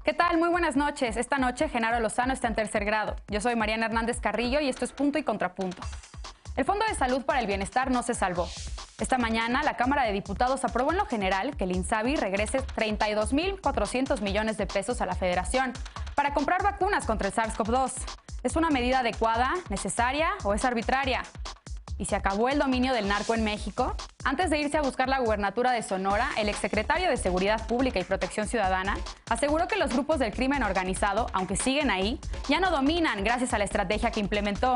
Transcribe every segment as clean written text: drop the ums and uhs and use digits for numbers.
¿Qué tal? Muy buenas noches. Esta noche Genaro Lozano está en tercer grado. Yo soy Mariana Hernández Carrillo y esto es Punto y Contrapunto. El Fondo de Salud para el Bienestar no se salvó. Esta mañana la Cámara de Diputados aprobó en lo general que el INSABI regrese 32.400 millones de pesos a la Federación para comprar vacunas contra el SARS-CoV-2. ¿Es una medida adecuada, necesaria o es arbitraria? ¿Y se acabó el dominio del narco en México? Antes de irse a buscar la gubernatura de Sonora, el exsecretario de Seguridad Pública y Protección Ciudadana aseguró que los grupos del crimen organizado, aunque siguen ahí, ya no dominan gracias a la estrategia que implementó.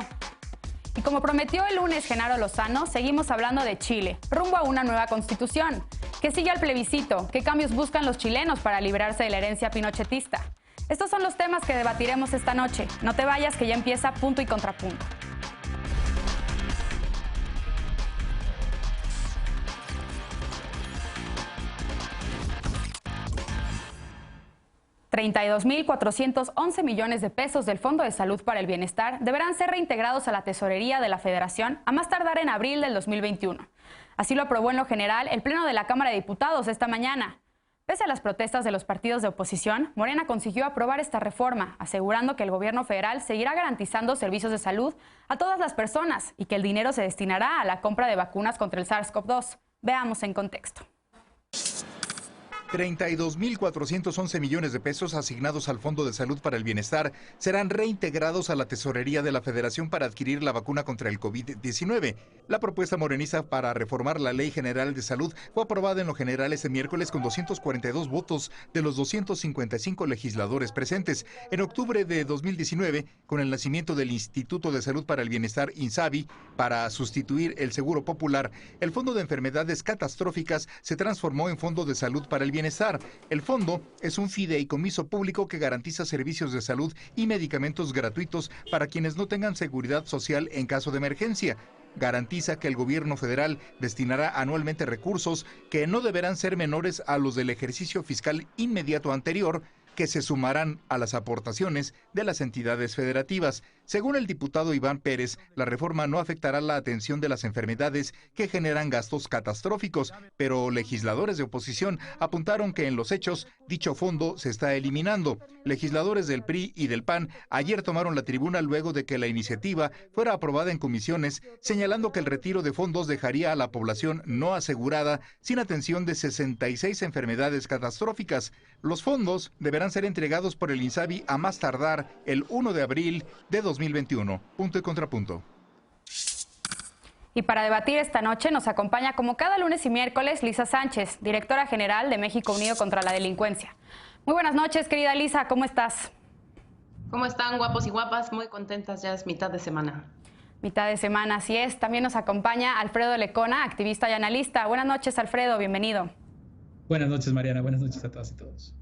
Y como prometió el lunes Genaro Lozano, seguimos hablando de Chile, rumbo a una nueva constitución. ¿Qué sigue al plebiscito? ¿Qué cambios buscan los chilenos para librarse de la herencia pinochetista? Estos son los temas que debatiremos esta noche. No te vayas, que ya empieza Punto y Contrapunto. $32.411 millones de pesos del Fondo de Salud para el Bienestar deberán ser reintegrados a la tesorería de la Federación a más tardar en abril del 2021. Así lo aprobó en lo general el Pleno de la Cámara de Diputados esta mañana. Pese a las protestas de los partidos de oposición, Morena consiguió aprobar esta reforma, asegurando que el gobierno federal seguirá garantizando servicios de salud a todas las personas y que el dinero se destinará a la compra de vacunas contra el SARS-CoV-2. Veamos en contexto. 32.411 millones de pesos asignados al Fondo de Salud para el Bienestar serán reintegrados a la tesorería de la Federación para adquirir la vacuna contra el COVID-19. La propuesta morenista para reformar la Ley General de Salud fue aprobada en lo general este miércoles con 242 votos de los 255 legisladores presentes. En octubre de 2019, con el nacimiento del Instituto de Salud para el Bienestar, INSABI, para sustituir el Seguro Popular, el Fondo de Enfermedades Catastróficas se transformó en Fondo de Salud para el Bienestar. El fondo es un fideicomiso público que garantiza servicios de salud y medicamentos gratuitos para quienes no tengan seguridad social en caso de emergencia. Garantiza que el gobierno federal destinará anualmente recursos que no deberán ser menores a los del ejercicio fiscal inmediato anterior, que se sumarán a las aportaciones de las entidades federativas. Según el diputado Iván Pérez, la reforma no afectará la atención de las enfermedades que generan gastos catastróficos, pero legisladores de oposición apuntaron que en los hechos dicho fondo se está eliminando. Legisladores del PRI y del PAN ayer tomaron la tribuna luego de que la iniciativa fuera aprobada en comisiones, señalando que el retiro de fondos dejaría a la población no asegurada sin atención de 66 enfermedades catastróficas. Los fondos deberán ser entregados por el INSABI a más tardar el 1 de abril de 2021. Punto y contrapunto. Y para debatir esta noche nos acompaña como cada lunes y miércoles Lisa Sánchez, directora general de México Unido contra la Delincuencia. Muy buenas noches, querida Lisa, ¿cómo estás? ¿Cómo están, guapos y guapas? Muy contentas, ya es mitad de semana. Mitad de semana, así es. También nos acompaña Alfredo Lecona, activista y analista. Buenas noches, Alfredo, bienvenido. Buenas noches, Mariana. Buenas noches a todas y todos.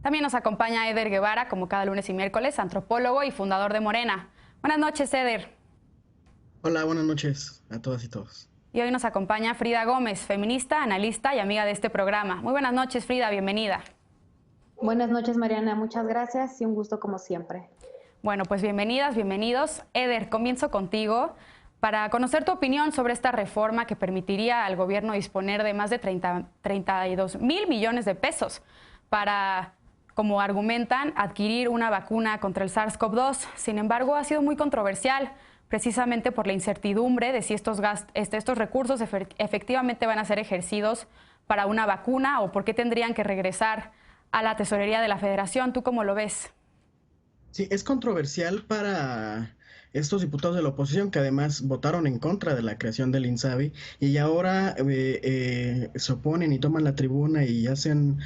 También nos acompaña Eder Guevara, como cada lunes y miércoles, antropólogo y fundador de Morena. Buenas noches, Eder. Hola, buenas noches a todas y todos. Y hoy nos acompaña Frida Gómez, feminista, analista y amiga de este programa. Muy buenas noches, Frida, bienvenida. Buenas noches, Mariana. Muchas gracias y un gusto como siempre. Bueno, pues bienvenidas, bienvenidos. Eder, comienzo contigo para conocer tu opinión sobre esta reforma que permitiría al gobierno disponer de más de 32.000 millones de pesos para, como argumentan, adquirir una vacuna contra el SARS-CoV-2. Sin embargo, ha sido muy controversial, precisamente por la incertidumbre de si estos recursos efectivamente van a ser ejercidos para una vacuna o por qué tendrían que regresar a la tesorería de la Federación. ¿Tú cómo lo ves? Sí, es controversial para estos diputados de la oposición que además votaron en contra de la creación del INSABI y ahora se oponen y toman la tribuna y hacen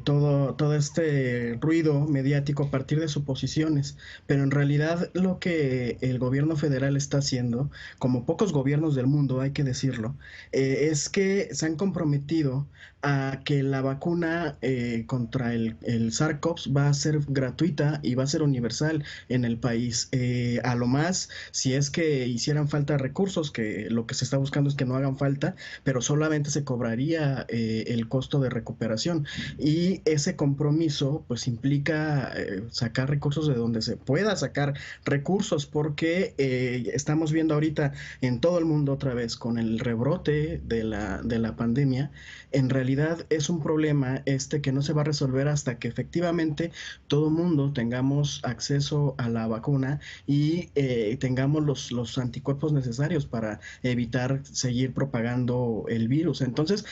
todo este ruido mediático a partir de suposiciones. Pero en realidad lo que el gobierno federal está haciendo, como pocos gobiernos del mundo, hay que decirlo, es que se han comprometido a que la vacuna contra el SARS-CoV va a ser gratuita y va a ser universal en el país. A lo más, si es que hicieran falta recursos, que lo que se está buscando es que no hagan falta, pero solamente se cobraría el costo de recuperación. Y ese compromiso pues implica sacar recursos de donde se pueda sacar recursos, porque estamos viendo ahorita en todo el mundo otra vez con el rebrote de la pandemia. En realidad realidad es un problema que no se va a resolver hasta que efectivamente todo mundo tengamos acceso a la vacuna y tengamos los anticuerpos necesarios para evitar seguir propagando el virus. Entonces,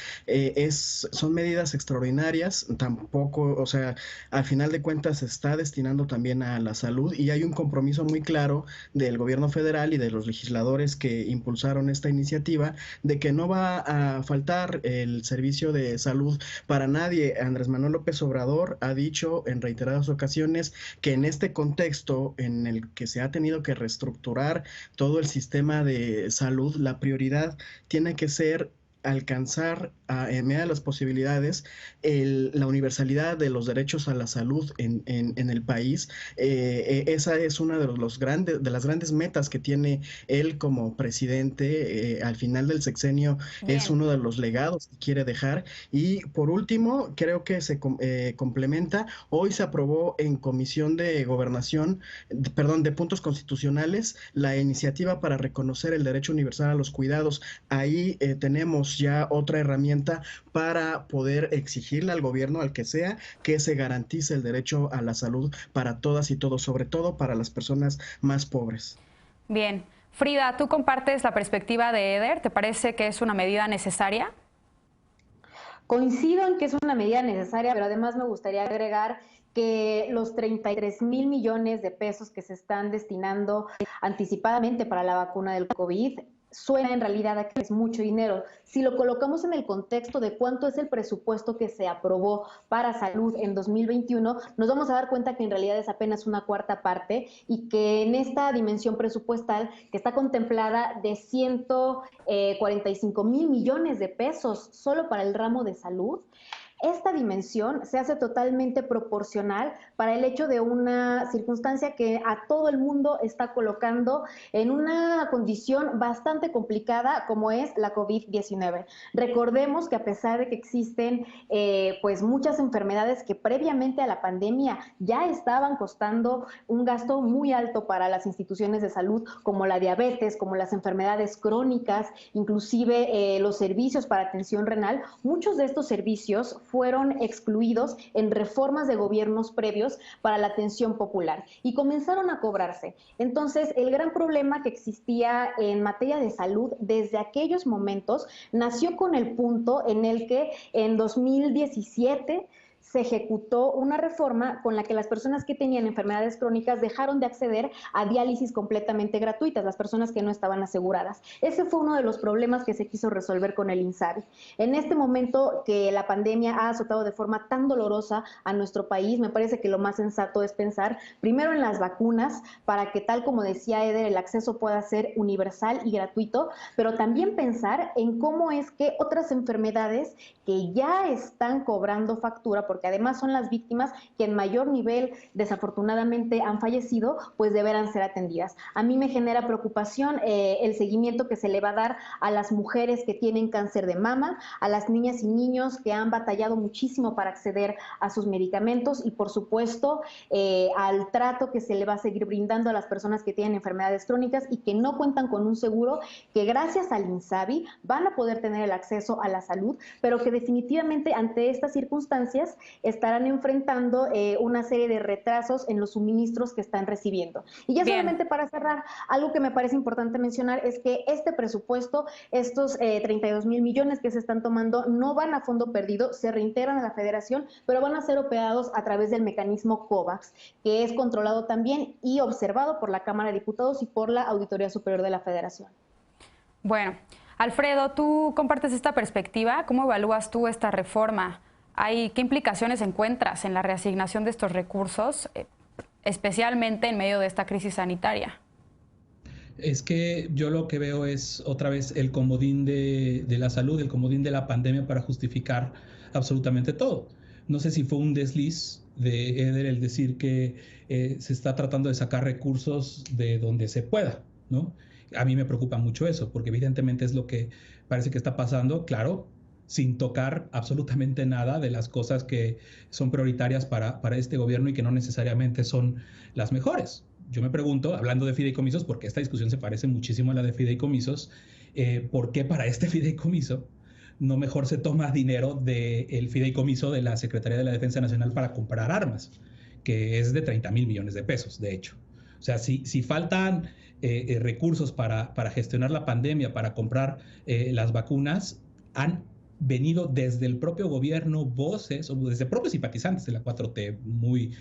son medidas extraordinarias, tampoco, o sea, al final de cuentas se está destinando también a la salud y hay un compromiso muy claro del gobierno federal y de los legisladores que impulsaron esta iniciativa de que no va a faltar el servicio de salud para nadie. Andrés Manuel López Obrador ha dicho en reiteradas ocasiones que en este contexto en el que se ha tenido que reestructurar todo el sistema de salud, la prioridad tiene que ser alcanzar en medida de las posibilidades la universalidad de los derechos a la salud en el país. Esa es una de las grandes metas que tiene él como presidente. Al final del sexenio Bien. es uno de los legados que quiere dejar. Y por último, creo que se complementa. Hoy se aprobó en Comisión de Gobernación, de Puntos Constitucionales, la iniciativa para reconocer el derecho universal a los cuidados. Ahí tenemos ya otra herramienta para poder exigirle al gobierno, al que sea, que se garantice el derecho a la salud para todas y todos, sobre todo para las personas más pobres. Bien. Frida, ¿tú compartes la perspectiva de Eder? ¿Te parece que es una medida necesaria? Coincido en que es una medida necesaria, pero además me gustaría agregar que los 33,000 millones de pesos que se están destinando anticipadamente para la vacuna del COVID suena en realidad a que es mucho dinero. Si lo colocamos en el contexto de cuánto es el presupuesto que se aprobó para salud en 2021, nos vamos a dar cuenta que en realidad es apenas una cuarta parte y que en esta dimensión presupuestal que está contemplada de 145,000 millones de pesos solo para el ramo de salud, esta dimensión se hace totalmente proporcional para el hecho de una circunstancia que a todo el mundo está colocando en una condición bastante complicada como es la COVID-19. Recordemos que a pesar de que existen pues muchas enfermedades que previamente a la pandemia ya estaban costando un gasto muy alto para las instituciones de salud, como la diabetes, como las enfermedades crónicas, inclusive los servicios para atención renal, muchos de estos servicios fueron excluidos en reformas de gobiernos previos para la atención popular y comenzaron a cobrarse. Entonces, el gran problema que existía en materia de salud desde aquellos momentos nació con el punto en el que en 2017 se ejecutó una reforma con la que las personas que tenían enfermedades crónicas dejaron de acceder a diálisis completamente gratuitas, las personas que no estaban aseguradas. Ese fue uno de los problemas que se quiso resolver con el INSABI. En este momento que la pandemia ha azotado de forma tan dolorosa a nuestro país, me parece que lo más sensato es pensar primero en las vacunas para que, tal como decía Eder, el acceso pueda ser universal y gratuito, pero también pensar en cómo es que otras enfermedades que ya están cobrando factura, porque además son las víctimas que en mayor nivel desafortunadamente han fallecido, pues deberán ser atendidas. A mí me genera preocupación el seguimiento que se le va a dar a las mujeres que tienen cáncer de mama, a las niñas y niños que han batallado muchísimo para acceder a sus medicamentos y, por supuesto, al trato que se le va a seguir brindando a las personas que tienen enfermedades crónicas y que no cuentan con un seguro, que gracias al INSABI van a poder tener el acceso a la salud, pero que definitivamente ante estas circunstancias estarán enfrentando una serie de retrasos en los suministros que están recibiendo. Y ya solamente para cerrar, algo que me parece importante mencionar es que este presupuesto, estos 32,000 millones que se están tomando, no van a fondo perdido, se reintegran a la federación, pero van a ser operados a través del mecanismo COVAX, que es controlado también y observado por la Cámara de Diputados y por la Auditoría Superior de la Federación. Bueno, Alfredo, ¿tú compartes esta perspectiva? ¿Cómo evalúas tú esta reforma? ¿Qué implicaciones encuentras en la reasignación de estos recursos, especialmente en medio de esta crisis sanitaria? Es que yo lo que veo es otra vez el comodín de la salud, el comodín de la pandemia para justificar absolutamente todo. No sé si fue un desliz de Eder el decir que se está tratando de sacar recursos de donde se pueda, ¿no? A mí me preocupa mucho eso, porque evidentemente es lo que parece que está pasando, claro, sin tocar absolutamente nada de las cosas que son prioritarias para este gobierno y que no necesariamente son las mejores. Yo me pregunto, hablando de fideicomisos, porque esta discusión se parece muchísimo a la de fideicomisos, ¿por qué para este fideicomiso no mejor se toma dinero del fideicomiso de la Secretaría de la Defensa Nacional para comprar armas, que es de 30,000 millones de pesos, de hecho. O sea, si faltan recursos para gestionar la pandemia, para comprar las vacunas, han venido desde el propio gobierno voces, o desde propios simpatizantes de la 4T, muy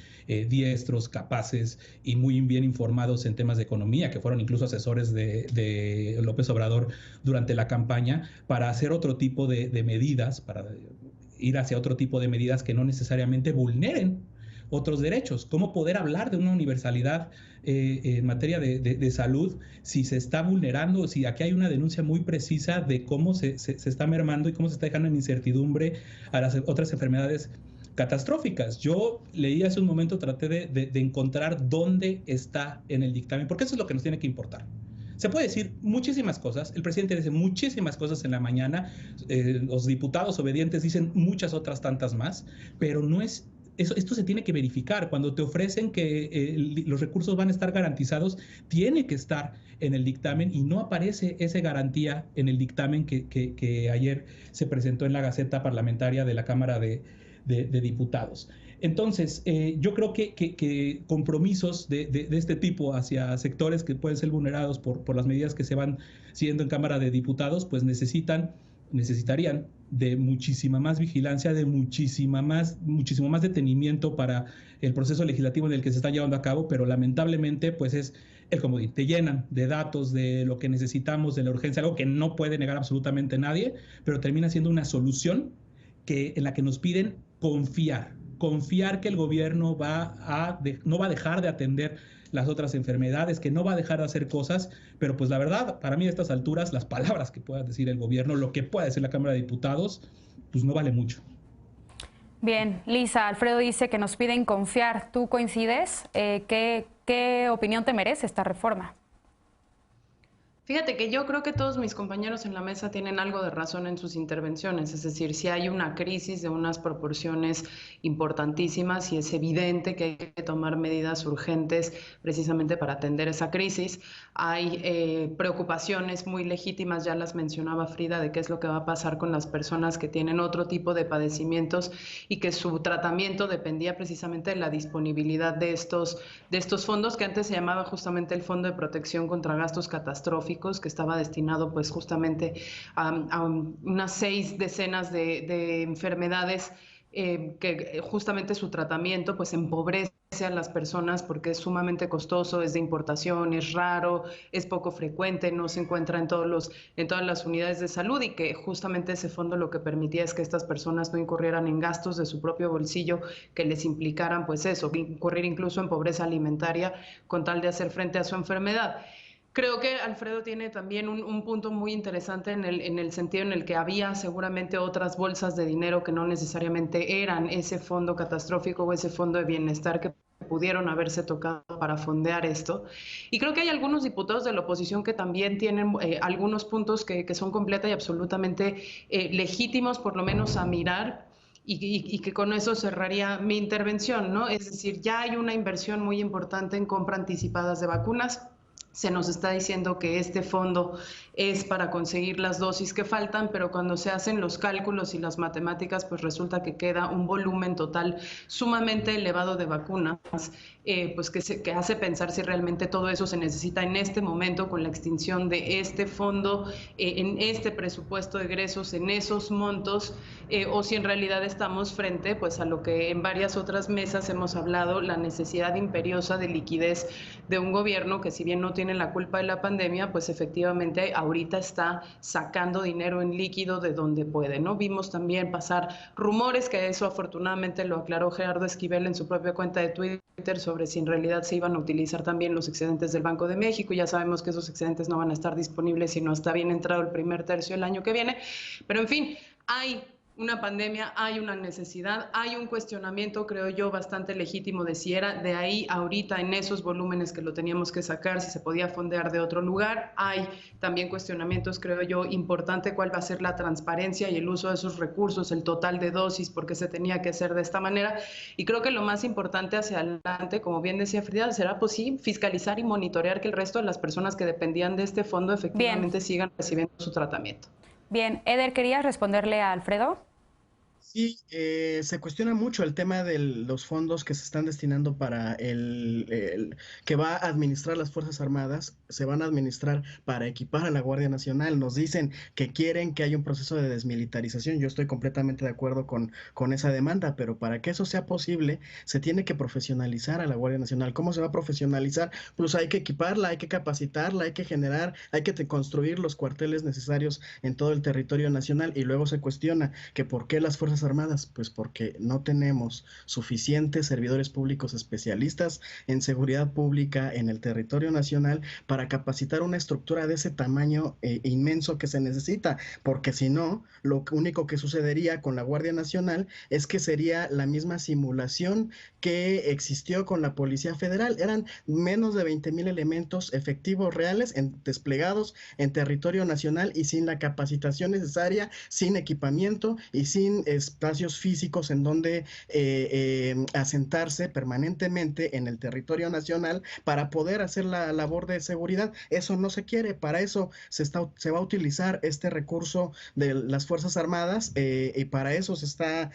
diestros, capaces y muy bien informados en temas de economía, que fueron incluso asesores de López Obrador durante la campaña, para hacer otro tipo de medidas, para ir hacia otro tipo de medidas que no necesariamente vulneren otros derechos. ¿Cómo poder hablar de una universalidad en materia de salud si se está vulnerando, si aquí hay una denuncia muy precisa de cómo se está mermando y cómo se está dejando en incertidumbre a las otras enfermedades catastróficas? Yo leí hace un momento, traté de encontrar dónde está en el dictamen, porque eso es lo que nos tiene que importar. Se puede decir muchísimas cosas, el presidente dice muchísimas cosas en la mañana, los diputados obedientes dicen muchas otras tantas más, pero no es esto se tiene que verificar. Cuando te ofrecen que los recursos van a estar garantizados, tiene que estar en el dictamen, y no aparece esa garantía en el dictamen que ayer se presentó en la Gaceta Parlamentaria de la Cámara de Diputados. Entonces, yo creo que compromisos de este tipo hacia sectores que pueden ser vulnerados por las medidas que se van siguiendo en Cámara de Diputados, pues necesitarían de muchísima más vigilancia, de muchísimo más detenimiento para el proceso legislativo en el que se está llevando a cabo, pero lamentablemente pues es el comodín. Te llenan de datos, de lo que necesitamos, de la urgencia, algo que no puede negar absolutamente nadie, pero termina siendo una solución en la que nos piden confiar que el gobierno no va a dejar de atender las otras enfermedades, que no va a dejar de hacer cosas, pero pues la verdad, para mí a estas alturas, las palabras que pueda decir el gobierno, lo que pueda decir la Cámara de Diputados, pues no vale mucho. Bien, Lisa, Alfredo dice que nos piden confiar. ¿Tú coincides? ¿Qué opinión te merece esta reforma? Fíjate que yo creo que todos mis compañeros en la mesa tienen algo de razón en sus intervenciones, es decir, si hay una crisis de unas proporciones importantísimas y es evidente que hay que tomar medidas urgentes precisamente para atender esa crisis. Hay preocupaciones muy legítimas, ya las mencionaba Frida, de qué es lo que va a pasar con las personas que tienen otro tipo de padecimientos y que su tratamiento dependía precisamente de la disponibilidad de estos fondos, que antes se llamaba justamente el Fondo de Protección contra Gastos Catastróficos, que estaba destinado pues justamente a unas 6 decenas de enfermedades que justamente su tratamiento pues empobrece a las personas porque es sumamente costoso, es de importación, es raro, es poco frecuente, no se encuentra en todas las unidades de salud, y que justamente ese fondo lo que permitía es que estas personas no incurrieran en gastos de su propio bolsillo que les implicaran pues eso, incurrir incluso en pobreza alimentaria con tal de hacer frente a su enfermedad. Creo que Alfredo tiene también un punto muy interesante en el sentido en el que había seguramente otras bolsas de dinero que no necesariamente eran ese fondo catastrófico o ese fondo de bienestar que pudieron haberse tocado para fondear esto. Y creo que hay algunos diputados de la oposición que también tienen algunos puntos que son completa y absolutamente legítimos, por lo menos a mirar. Y que con eso cerraría mi intervención, ¿no? Es decir, ya hay una inversión muy importante en compra anticipadas de vacunas. Se nos está diciendo que este fondo es para conseguir las dosis que faltan, pero cuando se hacen los cálculos y las matemáticas, pues resulta que queda un volumen total sumamente elevado de vacunas, pues que hace pensar si realmente todo eso se necesita en este momento con la extinción de este fondo, en este presupuesto de egresos, en esos montos, o si en realidad estamos frente pues a lo que en varias otras mesas hemos hablado, la necesidad imperiosa de liquidez de un gobierno que, si bien no tiene la culpa de la pandemia, pues efectivamente ahorita está sacando dinero en líquido de donde puede, ¿no? Vimos también pasar rumores, que eso afortunadamente lo aclaró Gerardo Esquivel en su propia cuenta de Twitter, sobre si en realidad se iban a utilizar también los excedentes del Banco de México. Ya sabemos que esos excedentes no van a estar disponibles sino hasta bien entrado el primer tercio del año que viene, pero en fin, hay una pandemia, hay una necesidad, hay un cuestionamiento, creo yo, bastante legítimo de si era de ahí ahorita en esos volúmenes que lo teníamos que sacar, si se podía fondear de otro lugar. Hay también cuestionamientos, creo yo, importante cuál va a ser la transparencia y el uso de esos recursos, el total de dosis, por qué se tenía que hacer de esta manera. Y creo que lo más importante hacia adelante, como bien decía Frida, será pues sí, fiscalizar y monitorear que el resto de las personas que dependían de este fondo efectivamente sigan recibiendo su tratamiento. Bien, Eder, ¿querías responderle a Alfredo? Sí, se cuestiona mucho el tema de los fondos que se están destinando para que va a administrar las Fuerzas Armadas, se van a administrar para equipar a la Guardia Nacional. Nos dicen que quieren que haya un proceso de desmilitarización. Yo estoy completamente de acuerdo con esa demanda, pero para que eso sea posible, se tiene que profesionalizar a la Guardia Nacional. ¿Cómo se va a profesionalizar? Pues hay que equiparla, hay que capacitarla, hay que generar, hay que construir los cuarteles necesarios en todo el territorio nacional, y luego se cuestiona que por qué las Fuerzas Armadas, pues porque no tenemos suficientes servidores públicos especialistas en seguridad pública en el territorio nacional para capacitar una estructura de ese tamaño inmenso que se necesita, porque si no, lo único que sucedería con la Guardia Nacional es que sería la misma simulación que existió con la Policía Federal. Eran menos de 20,000 elementos efectivos reales desplegados en territorio nacional y sin la capacitación necesaria, sin equipamiento y sin espacios físicos en donde asentarse permanentemente en el territorio nacional para poder hacer la labor de seguridad. Eso no se quiere, para eso se va a utilizar este recurso de las Fuerzas Armadas, y para eso se está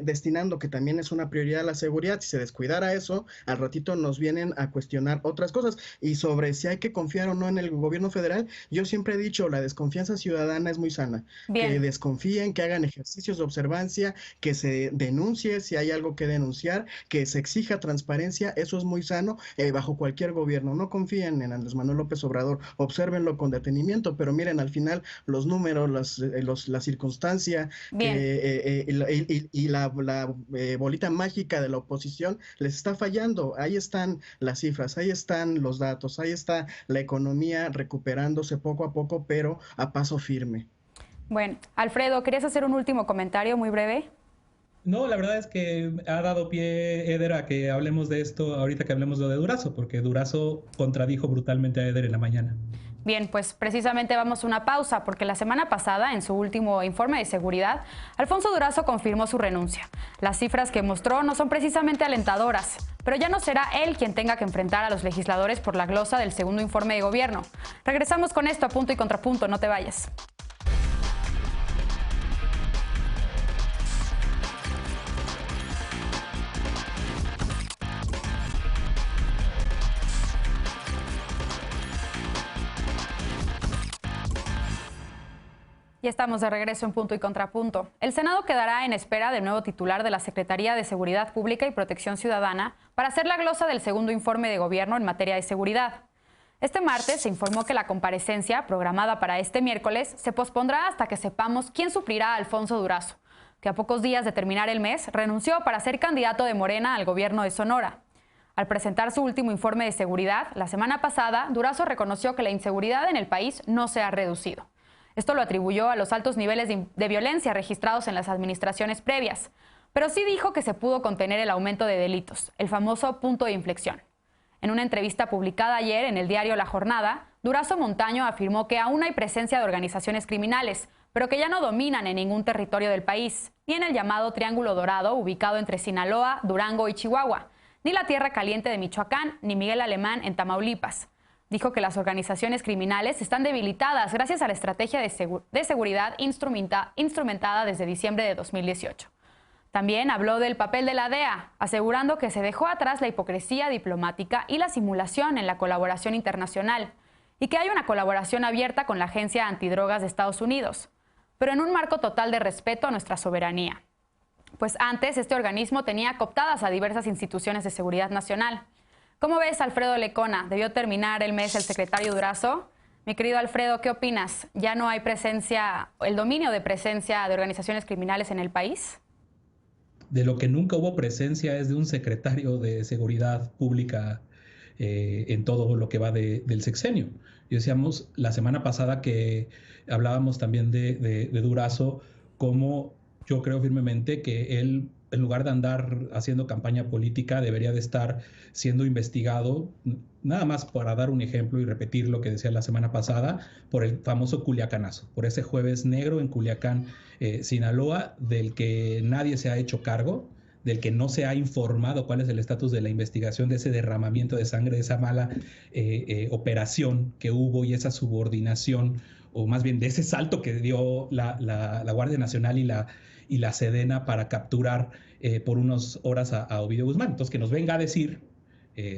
destinando, que también es una prioridad, la seguridad. Si se descuidara eso, al ratito nos vienen a cuestionar otras cosas. Y sobre si hay que confiar o no en el gobierno federal, yo siempre he dicho, la desconfianza ciudadana es muy sana. Bien. Que desconfíen, que hagan ejercicios de observancia, que se denuncie si hay algo que denunciar, que se exija transparencia. Eso es muy sano bajo cualquier gobierno. No confíen en Andrés Manuel López Obrador, obsérvenlo con detenimiento, pero miren al final los números, la circunstancia y la bolita mágica de la oposición les está fallando. Ahí están las cifras, ahí están los datos, ahí está la economía recuperándose poco a poco, pero a paso firme. Bueno, Alfredo, ¿querías hacer un último comentario muy breve? No, la verdad es que ha dado pie Eder a que hablemos de esto ahorita que hablemos de Durazo, porque Durazo contradijo brutalmente a Eder en la mañana. Bien, pues precisamente vamos a una pausa, porque la semana pasada, en su último informe de seguridad, Alfonso Durazo confirmó su renuncia. Las cifras que mostró no son precisamente alentadoras, pero ya no será él quien tenga que enfrentar a los legisladores por la glosa del segundo informe de gobierno. Regresamos con esto a Punto y Contrapunto, no te vayas. Ya estamos de regreso en Punto y Contrapunto. El Senado quedará en espera del nuevo titular de la Secretaría de Seguridad Pública y Protección Ciudadana para hacer la glosa del segundo informe de gobierno en materia de seguridad. Este martes se informó que la comparecencia, programada para este miércoles, se pospondrá hasta que sepamos quién suplirá a Alfonso Durazo, que a pocos días de terminar el mes renunció para ser candidato de Morena al gobierno de Sonora. Al presentar su último informe de seguridad, la semana pasada, Durazo reconoció que la inseguridad en el país no se ha reducido. Esto lo atribuyó a los altos niveles de violencia registrados en las administraciones previas, pero sí dijo que se pudo contener el aumento de delitos, el famoso punto de inflexión. En una entrevista publicada ayer en el diario La Jornada, Durazo Montaño afirmó que aún hay presencia de organizaciones criminales, pero que ya no dominan en ningún territorio del país, ni en el llamado Triángulo Dorado, ubicado entre Sinaloa, Durango y Chihuahua, ni la Tierra Caliente de Michoacán, ni Miguel Alemán en Tamaulipas. Dijo que las organizaciones criminales están debilitadas gracias a la estrategia de seguridad instrumentada desde diciembre de 2018. También habló del papel de la DEA, asegurando que se dejó atrás la hipocresía diplomática y la simulación en la colaboración internacional, y que hay una colaboración abierta con la Agencia Antidrogas de Estados Unidos, pero en un marco total de respeto a nuestra soberanía. Pues antes este organismo tenía cooptadas a diversas instituciones de seguridad nacional. ¿Cómo ves, Alfredo Lecona? ¿Debió terminar el mes el secretario Durazo? Mi querido Alfredo, ¿qué opinas? ¿Ya no hay presencia, el dominio de presencia de organizaciones criminales en el país? De lo que nunca hubo presencia es de un secretario de Seguridad Pública en todo lo que va del sexenio. Y decíamos la semana pasada que hablábamos también de Durazo, como yo creo firmemente que él, en lugar de andar haciendo campaña política, debería de estar siendo investigado, nada más para dar un ejemplo y repetir lo que decía la semana pasada, por el famoso Culiacanazo, por ese jueves negro en Culiacán, Sinaloa, del que nadie se ha hecho cargo, del que no se ha informado cuál es el estatus de la investigación de ese derramamiento de sangre, de esa mala operación que hubo y esa subordinación o más bien de ese salto que dio la Guardia Nacional y la Sedena para capturar por unas horas a Ovidio Guzmán. Entonces, que nos venga a decir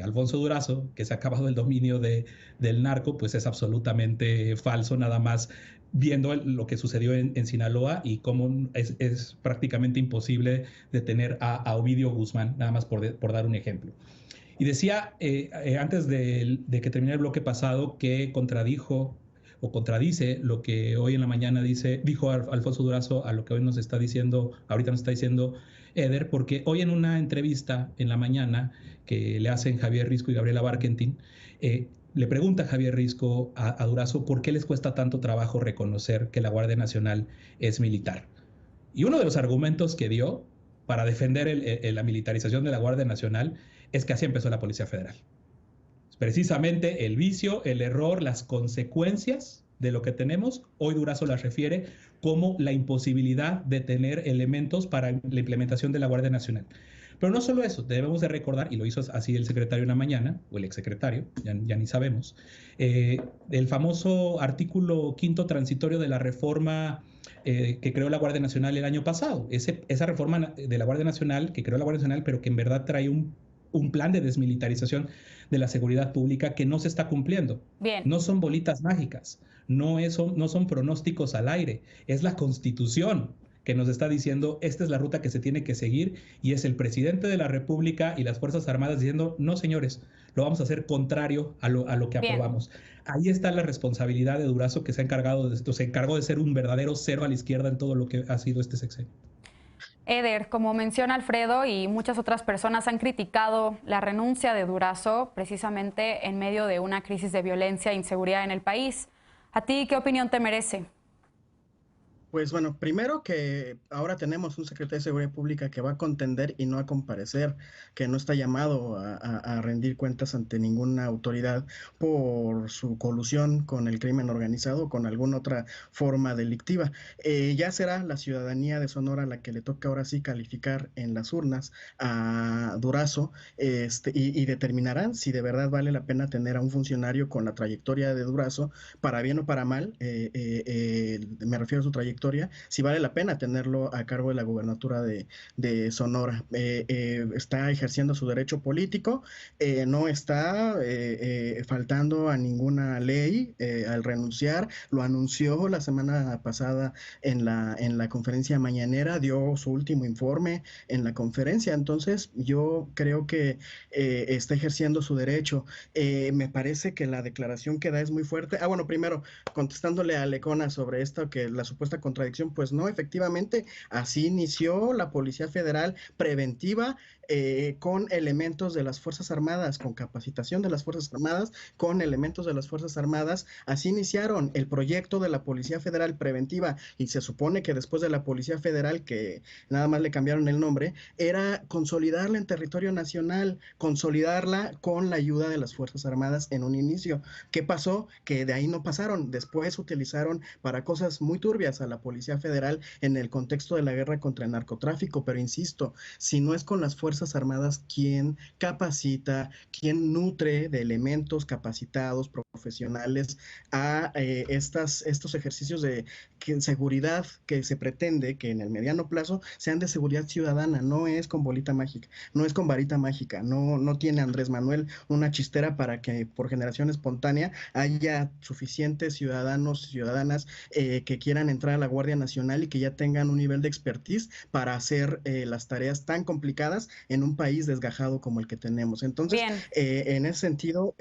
Alfonso Durazo que se ha acabado el dominio del narco, pues es absolutamente falso, nada más viendo lo que sucedió en Sinaloa y cómo es prácticamente imposible detener a Ovidio Guzmán, nada más por dar un ejemplo. Y decía antes de que terminara el bloque pasado que contradice lo que hoy en la mañana dijo Alfonso Durazo a lo que hoy ahorita nos está diciendo Eder, porque hoy en una entrevista en la mañana que le hacen Javier Risco y Gabriela Barkentin, le pregunta Javier Risco a Durazo por qué les cuesta tanto trabajo reconocer que la Guardia Nacional es militar. Y uno de los argumentos que dio para defender la militarización de la Guardia Nacional es que así empezó la Policía Federal. Precisamente el vicio, el error, las consecuencias de lo que tenemos, hoy Durazo las refiere como la imposibilidad de tener elementos para la implementación de la Guardia Nacional. Pero no solo eso, debemos de recordar, y lo hizo así el secretario en la mañana, o el exsecretario, ya ni sabemos, el famoso artículo 5º transitorio de la reforma que creó la Guardia Nacional el año pasado. Esa reforma de la Guardia Nacional, que creó la Guardia Nacional, pero que en verdad trae un plan de desmilitarización de la seguridad pública que no se está cumpliendo. Bien. No son bolitas mágicas, no son pronósticos al aire, es la Constitución que nos está diciendo esta es la ruta que se tiene que seguir y es el presidente de la República y las Fuerzas Armadas diciendo no señores, lo vamos a hacer contrario a lo que aprobamos. Ahí está la responsabilidad de Durazo que se encargó de ser un verdadero cero a la izquierda en todo lo que ha sido este sexenio. Eder, como menciona Alfredo y muchas otras personas han criticado la renuncia de Durazo precisamente en medio de una crisis de violencia e inseguridad en el país. ¿A ti qué opinión te merece? Pues bueno, primero que ahora tenemos un secretario de Seguridad Pública que va a contender y no a comparecer, que no está llamado a rendir cuentas ante ninguna autoridad por su colusión con el crimen organizado o con alguna otra forma delictiva. Ya será la ciudadanía de Sonora la que le toca ahora sí calificar en las urnas a Durazo y determinarán si de verdad vale la pena tener a un funcionario con la trayectoria de Durazo, para bien o para mal, me refiero a su trayectoria, si vale la pena tenerlo a cargo de la gubernatura de Sonora. Está ejerciendo su derecho político, no está faltando a ninguna ley al renunciar, lo anunció la semana pasada en la conferencia mañanera, dio su último informe en la conferencia, entonces yo creo que está ejerciendo su derecho. Me parece que la declaración que da es muy fuerte. Bueno, primero, contestándole a Lecona sobre esto, que la supuesta contradicción, pues no, efectivamente, así inició la Policía Federal preventiva con elementos de las Fuerzas Armadas, con capacitación de las Fuerzas Armadas, con elementos de las Fuerzas Armadas, así iniciaron el proyecto de la Policía Federal preventiva y se supone que después de la Policía Federal, que nada más le cambiaron el nombre, era consolidarla en territorio nacional, consolidarla con la ayuda de las Fuerzas Armadas en un inicio. ¿Qué pasó? Que de ahí no pasaron, después utilizaron para cosas muy turbias a la Policía Federal en el contexto de la guerra contra el narcotráfico, pero insisto, si no es con las Fuerzas Armadas quien capacita, quien nutre de elementos capacitados, profesionales a estos ejercicios de seguridad que se pretende que en el mediano plazo sean de seguridad ciudadana, no es con bolita mágica, no es con varita mágica, no tiene Andrés Manuel una chistera para que por generación espontánea haya suficientes ciudadanos y ciudadanas que quieran entrar a la Guardia Nacional y que ya tengan un nivel de expertise para hacer las tareas tan complicadas en un país desgajado como el que tenemos. Entonces, en ese sentido,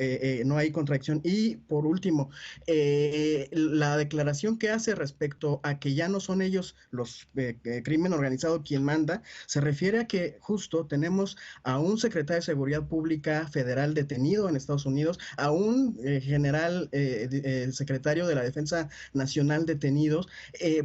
no hay contradicción. Y por último, la declaración que hace respecto a que ya no son ellos los crimen organizado quien manda, se refiere a que justo tenemos a un secretario de Seguridad Pública federal detenido en Estados Unidos, a un general secretario de la Defensa Nacional detenidos,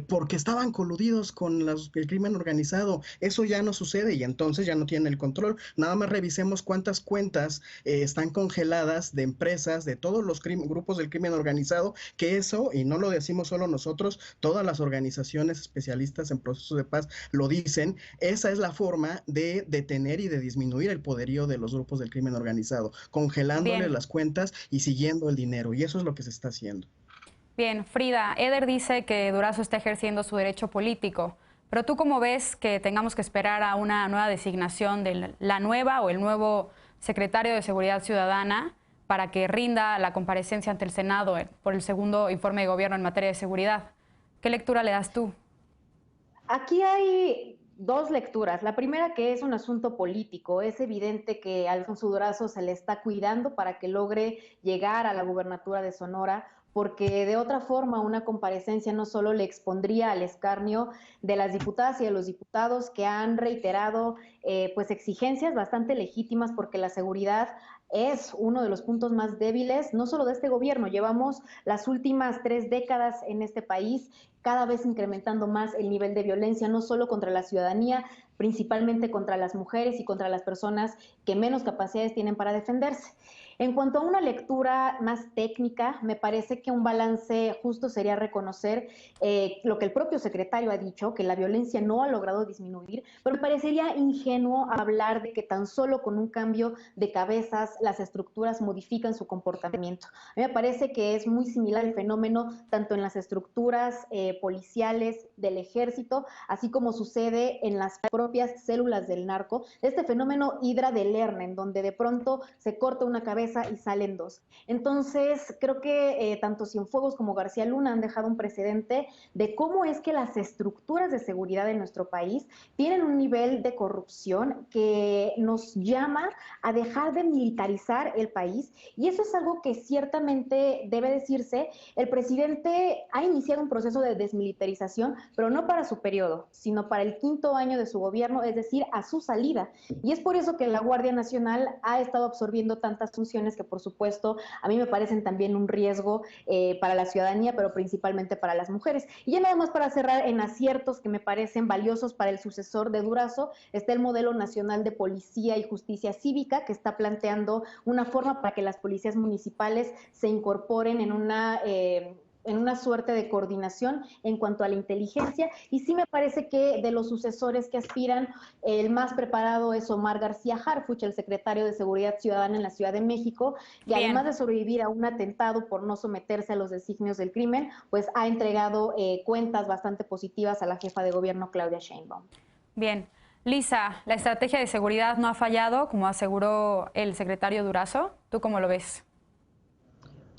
porque estaban coludidos con el crimen organizado. Eso ya no sucede y entonces ya no tienen el control. Nada más revisemos cuántas cuentas están congeladas de empresas, de todos los grupos del crimen organizado, que eso, y no lo decimos solo nosotros, todas las organizaciones especialistas en procesos de paz lo dicen, esa es la forma de detener y de disminuir el poderío de los grupos del crimen organizado, congelándole las cuentas y siguiendo el dinero, y eso es lo que se está haciendo. Bien, Frida, Eder dice que Durazo está ejerciendo su derecho político, pero ¿tú cómo ves que tengamos que esperar a una nueva designación de la nueva o el nuevo secretario de Seguridad Ciudadana para que rinda la comparecencia ante el Senado por el segundo informe de gobierno en materia de seguridad? ¿Qué lectura le das tú? Aquí hay dos lecturas. La primera, que es un asunto político. Es evidente que a Alfonso Durazo se le está cuidando para que logre llegar a la gubernatura de Sonora, porque de otra forma una comparecencia no solo le expondría al escarnio de las diputadas y de los diputados que han reiterado pues exigencias bastante legítimas, porque la seguridad es uno de los puntos más débiles, no solo de este gobierno. Llevamos las últimas 3 décadas en este país cada vez incrementando más el nivel de violencia, no solo contra la ciudadanía, principalmente contra las mujeres y contra las personas que menos capacidades tienen para defenderse. En cuanto a una lectura más técnica, me parece que un balance justo sería reconocer lo que el propio secretario ha dicho, que la violencia no ha logrado disminuir, pero me parecería ingenuo hablar de que tan solo con un cambio de cabezas las estructuras modifican su comportamiento. A mí me parece que es muy similar el fenómeno tanto en las estructuras policiales del ejército, así como sucede en las propias células del narco, este fenómeno Hidra de Lerna, en donde de pronto se corta una cabeza y salen 2. Entonces, creo que tanto Cienfuegos como García Luna han dejado un precedente de cómo es que las estructuras de seguridad en nuestro país tienen un nivel de corrupción que nos llama a dejar de militarizar el país, y eso es algo que ciertamente debe decirse. El presidente ha iniciado un proceso de desmilitarización, pero no para su periodo, sino para el 5º año de su gobierno, es decir, a su salida. Y es por eso que la Guardia Nacional ha estado absorbiendo tantas funciones que, por supuesto, a mí me parecen también un riesgo para la ciudadanía, pero principalmente para las mujeres. Y ya nada más para cerrar, en aciertos que me parecen valiosos para el sucesor de Durazo, está el modelo nacional de policía y justicia cívica, que está planteando una forma para que las policías municipales se incorporen en una suerte de coordinación en cuanto a la inteligencia. Y sí me parece que de los sucesores que aspiran, el más preparado es Omar García Harfuch, el secretario de Seguridad Ciudadana en la Ciudad de México, que además de sobrevivir a un atentado por no someterse a los designios del crimen, pues ha entregado cuentas bastante positivas a la jefa de gobierno, Claudia Sheinbaum. Bien. Lisa, ¿la estrategia de seguridad no ha fallado, como aseguró el secretario Durazo? ¿Tú cómo lo ves?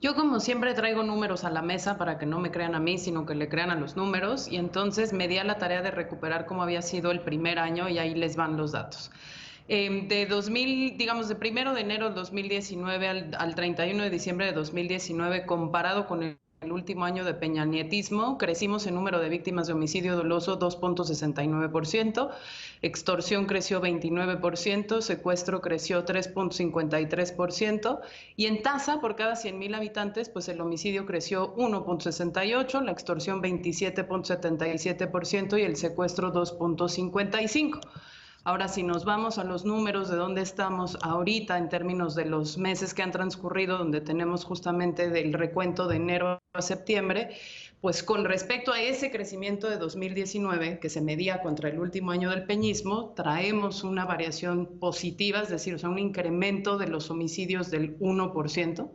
Yo, como siempre, traigo números a la mesa para que no me crean a mí, sino que le crean a los números, y entonces me di a la tarea de recuperar cómo había sido el primer año, y ahí les van los datos. De 1 de enero del 2019 al 31 de diciembre de 2019, comparado con el último año de peñanietismo, crecimos en número de víctimas de homicidio doloso 2.69%, extorsión creció 29%, secuestro creció 3.53%, y en tasa por cada 100,000 habitantes, pues el homicidio creció 1.68%, la extorsión 27.77% y el secuestro 2.55%. Ahora, si nos vamos a los números de dónde estamos ahorita en términos de los meses que han transcurrido, donde tenemos justamente del recuento de enero a septiembre, pues con respecto a ese crecimiento de 2019, que se medía contra el último año del peñismo, traemos una variación positiva, es decir, o sea, un incremento de los homicidios del 1%.